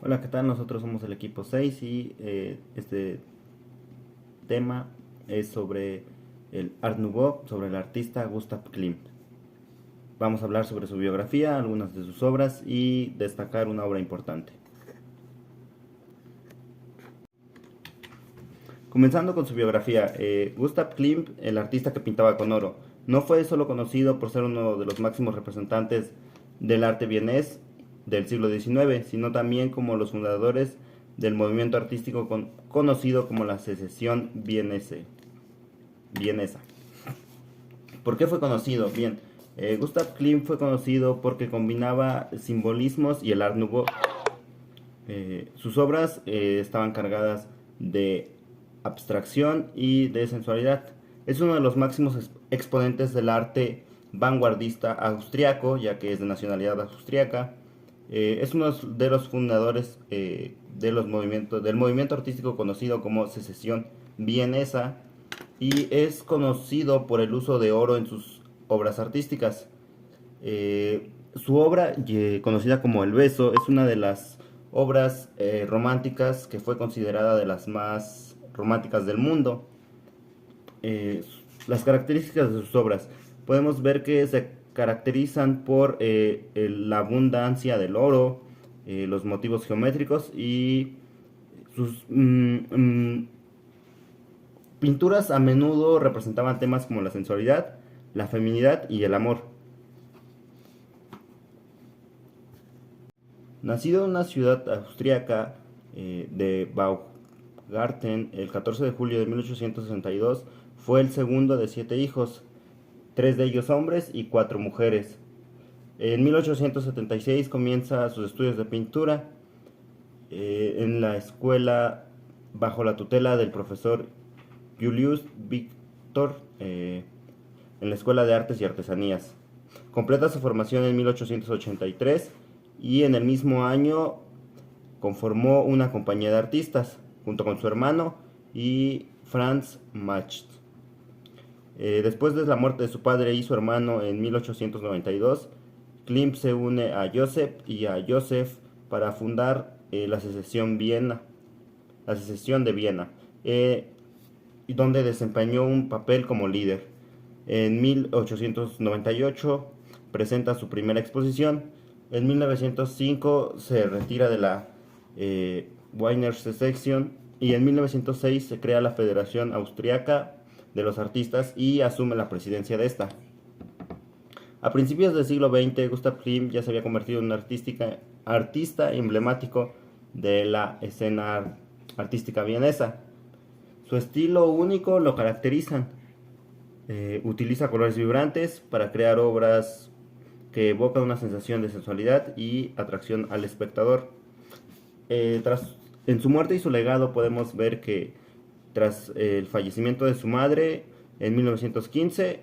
Hola, ¿qué tal? Nosotros somos el equipo 6 y este tema es sobre el Art Nouveau, sobre el artista Gustav Klimt. Vamos a hablar sobre su biografía, algunas de sus obras y destacar una obra importante. Comenzando con su biografía, Gustav Klimt, el artista que pintaba con oro, no fue solo conocido por ser uno de los máximos representantes del arte vienés del siglo XIX, sino también como los fundadores del movimiento artístico conocido como la Secesión vienesa. ¿Por qué fue conocido? Bien, Gustav Klimt fue conocido porque combinaba simbolismos y el Art Nouveau. Sus obras estaban cargadas de abstracción y de sensualidad. Es uno de los máximos exponentes del arte vanguardista austriaco, ya que es de nacionalidad austriaca. Es uno de los fundadores del movimiento artístico conocido como Secesión vienesa y es conocido por el uso de oro en sus obras artísticas. Su obra, conocida como El Beso, es una de las obras románticas que fue considerada de las más románticas del mundo. Las características de sus obras. Podemos ver que se caracterizan por la abundancia del oro, los motivos geométricos y sus pinturas a menudo representaban temas como la sensualidad, la feminidad y el amor. Nacido en una ciudad austríaca de Baumgarten el 14 de julio de 1862, fue el segundo de 7 hijos, 3 de ellos hombres y 4 mujeres. En 1876 comienza sus estudios de pintura en la escuela bajo la tutela del profesor Julius Victor en la Escuela de Artes y Artesanías. Completa su formación en 1883 y en el mismo año conformó una compañía de artistas junto con su hermano y Franz Macht. Después de la muerte de su padre y su hermano en 1892, Klimt se une a Joseph y a Joseph para fundar la Secesión de Viena, donde desempeñó un papel como líder. En 1898 presenta su primera exposición. En 1905 se retira de la Wiener Secesión y en 1906 se crea la Federación Austriaca de los Artistas y asume la presidencia de esta. A principios del siglo XX, Gustav Klimt ya se había convertido en un artista emblemático de la escena artística vienesa. Su estilo único lo caracterizan. Utiliza colores vibrantes para crear obras que evocan una sensación de sensualidad y atracción al espectador. En su muerte y su legado podemos ver que tras el fallecimiento de su madre en 1915,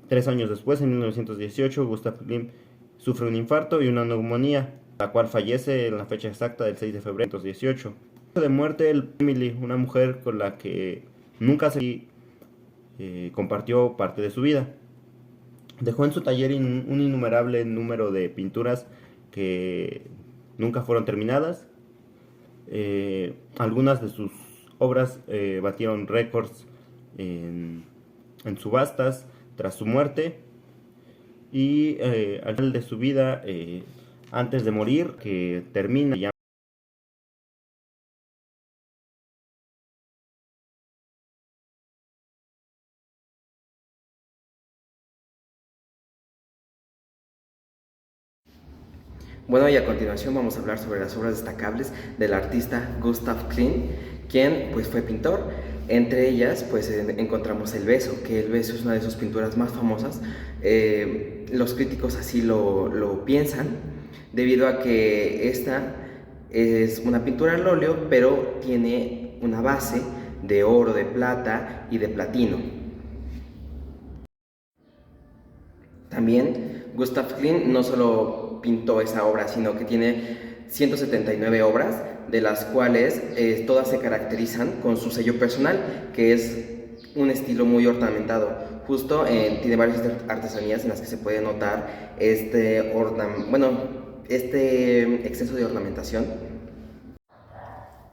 3 años después, en 1918, Gustav Klimt sufre un infarto y una neumonía, la cual fallece en la fecha exacta del 6 de febrero de 1918. De muerte, Emily, una mujer con la que nunca se compartió parte de su vida. Dejó en su taller un innumerable número de pinturas que nunca fueron terminadas. Algunas de sus obras batieron récords en subastas tras su muerte y al final de su vida, antes de morir, que termina ya. Bueno, y a continuación vamos a hablar sobre las obras destacables del artista Gustav Klimt, quien pues fue pintor. Entre ellas pues encontramos El Beso, que El Beso es una de sus pinturas más famosas. Los críticos así lo piensan, debido a que esta es una pintura al óleo, pero tiene una base de oro, de plata y de platino. También Gustav Klimt no solo pintó esa obra, sino que tiene 179 obras, de las cuales todas se caracterizan con su sello personal, que es un estilo muy ornamentado. Justo tiene varias artesanías en las que se puede notar este exceso de ornamentación.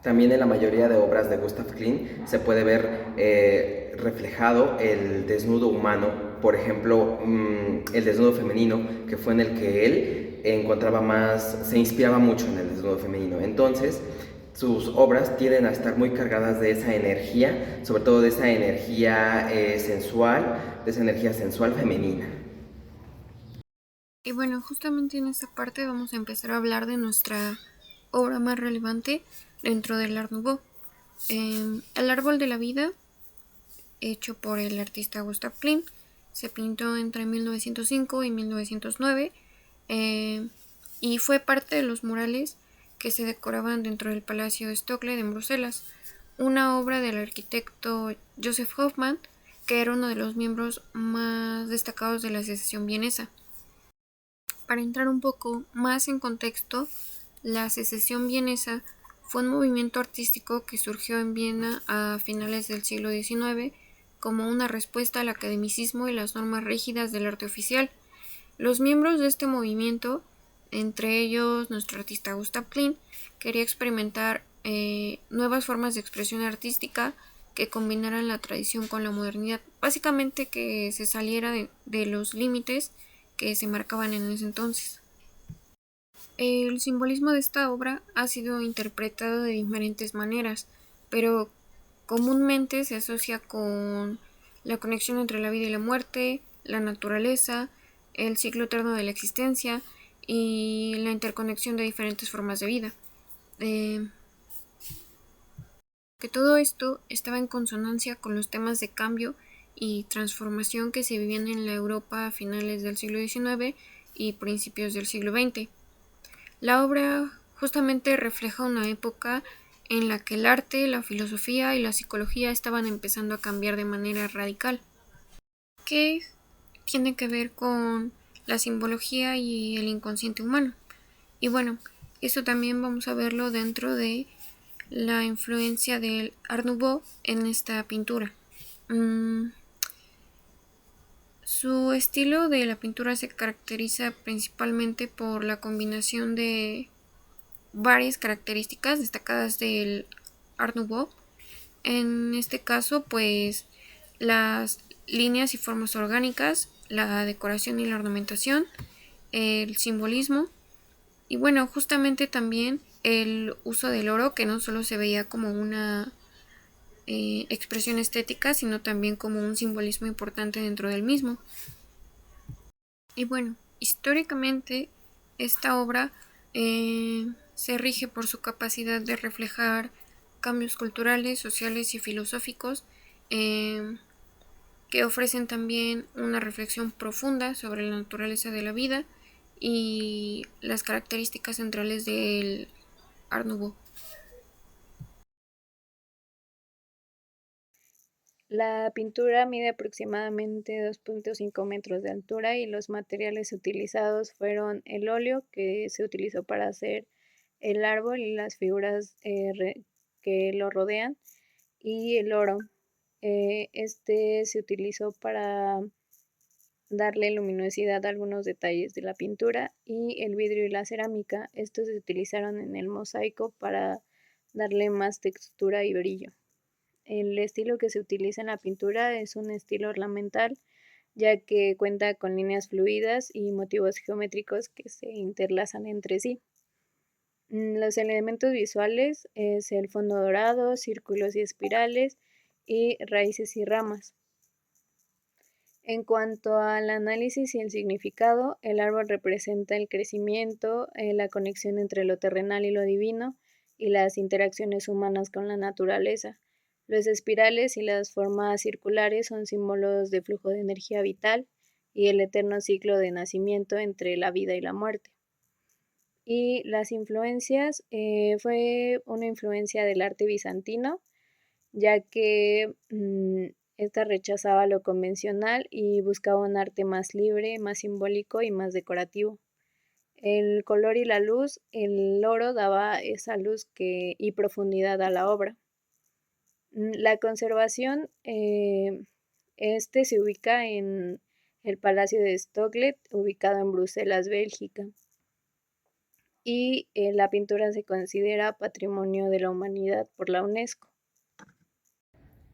También en la mayoría de obras de Gustav Klimt se puede ver reflejado el desnudo humano, por ejemplo, el desnudo femenino, que fue en el que él encontraba más, se inspiraba mucho en el desnudo femenino. Entonces, sus obras tienden a estar muy cargadas de esa energía, sobre todo de esa energía sensual, de esa energía sensual femenina. Y bueno, justamente en esta parte vamos a empezar a hablar de nuestra obra más relevante dentro del Art Nouveau. El árbol de la vida, hecho por el artista Gustav Klimt, se pintó entre 1905 y 1909 y fue parte de los murales que se decoraban dentro del Palacio de Stokely en Bruselas, una obra del arquitecto Joseph Hoffmann, que era uno de los miembros más destacados de la Asociación Vienesa. Para entrar un poco más en contexto, la Secesión Vienesa fue un movimiento artístico que surgió en Viena a finales del siglo XIX como una respuesta al academicismo y las normas rígidas del arte oficial. Los miembros de este movimiento, entre ellos nuestro artista Gustav Klimt, quería experimentar nuevas formas de expresión artística que combinaran la tradición con la modernidad, básicamente que se saliera de los límites que se marcaban en ese entonces. El simbolismo de esta obra ha sido interpretado de diferentes maneras, pero comúnmente se asocia con la conexión entre la vida y la muerte, la naturaleza, el ciclo eterno de la existencia y la interconexión de diferentes formas de vida. Que todo esto estaba en consonancia con los temas de cambio y transformación que se vivían en la Europa a finales del siglo XIX y principios del siglo XX. La obra justamente refleja una época en la que el arte, la filosofía y la psicología estaban empezando a cambiar de manera radical, que tiene que ver con la simbología y el inconsciente humano. Y bueno, eso también vamos a verlo dentro de la influencia del Art Nouveau en esta pintura. Su estilo de la pintura se caracteriza principalmente por la combinación de varias características destacadas del Art Nouveau. En este caso, pues las líneas y formas orgánicas, la decoración y la ornamentación, el simbolismo y bueno, justamente también el uso del oro, que no solo se veía como una expresión estética, sino también como un simbolismo importante dentro del mismo. Y bueno, históricamente esta obra se rige por su capacidad de reflejar cambios culturales, sociales y filosóficos que ofrecen también una reflexión profunda sobre la naturaleza de la vida y las características centrales del Art Nouveau. La pintura mide aproximadamente 2.5 metros de altura y los materiales utilizados fueron el óleo que se utilizó para hacer el árbol y las figuras que lo rodean y el oro. Este se utilizó para darle luminosidad a algunos detalles de la pintura y el vidrio y la cerámica. Estos se utilizaron en el mosaico para darle más textura y brillo. El estilo que se utiliza en la pintura es un estilo ornamental, ya que cuenta con líneas fluidas y motivos geométricos que se interlazan entre sí. Los elementos visuales es el fondo dorado, círculos y espirales y raíces y ramas. En cuanto al análisis y el significado, el árbol representa el crecimiento, la conexión entre lo terrenal y lo divino y las interacciones humanas con la naturaleza. Los espirales y las formas circulares son símbolos de flujo de energía vital y el eterno ciclo de nacimiento entre la vida y la muerte. Y las influencias fue una influencia del arte bizantino, ya que esta rechazaba lo convencional y buscaba un arte más libre, más simbólico y más decorativo. El color y la luz, el oro daba esa luz y profundidad a la obra. La conservación, este se ubica en el Palacio de Stokely, ubicado en Bruselas, Bélgica. y la pintura se considera Patrimonio de la Humanidad por la UNESCO.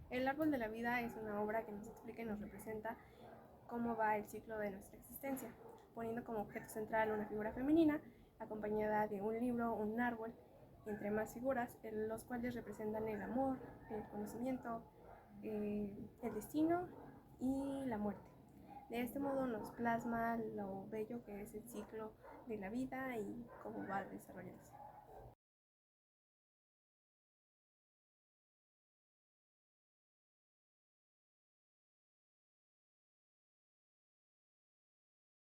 El árbol de la vida es una obra que nos explica y nos representa cómo va el ciclo de nuestra existencia, poniendo como objeto central una figura femenina acompañada de un libro, un árbol, entre más figuras, los cuales representan el amor, el conocimiento, el destino y la muerte. De este modo nos plasma lo bello que es el ciclo de la vida y cómo va a desarrollarse.